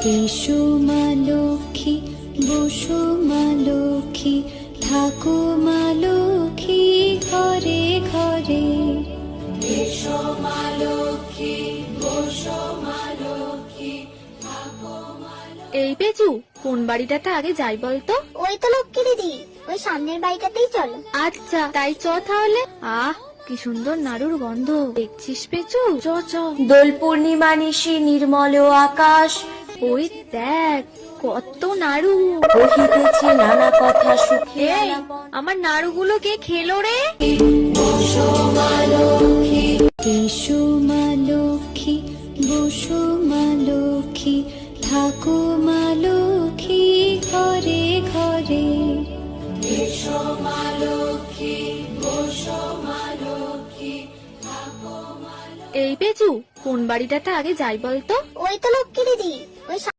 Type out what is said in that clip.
এসো মা লক্ষ্মী, বসো মা লক্ষ্মী, থাকো মা লক্ষ্মী ঘরে ঘরে। এসো মা লক্ষ্মী, বসো মা লক্ষ্মী, থাকো মা লক্ষ্মী। এই পেঁচু, কোন বাড়িটাতে আগে যাই বলতো? ওই তো লক্ষ্মী দিদি, ওই সামনের বাড়িটাতেই চলো। আচ্ছা তাই চ তাহলে। কি সুন্দর নাড়ুর গন্ধ, দেখছিস পেঁচু? চ চ। দোল পূর্ণিমা নিশি নির্মল আকাশ, ওই দেখ কত নাড়ু। বহিতেছে নানা কথা সুখে এই, আলাপন। আমার নাড়ুগুলো কে খেলো রে? বসো মা লক্ষ্মী, এসো মা লক্ষ্মী, বসো মা লক্ষ্মী, থাকো মা লক্ষ্মী ঘরে ঘরে। এসো মা লক্ষ্মী, বসো মা লক্ষ্মী, থাকো মা লক্ষ্মী। এই পেঁচু, কোন বাড়িটাতে আগে যাই বলতো? ওই তো লক্ষ্মী দিদি, ওই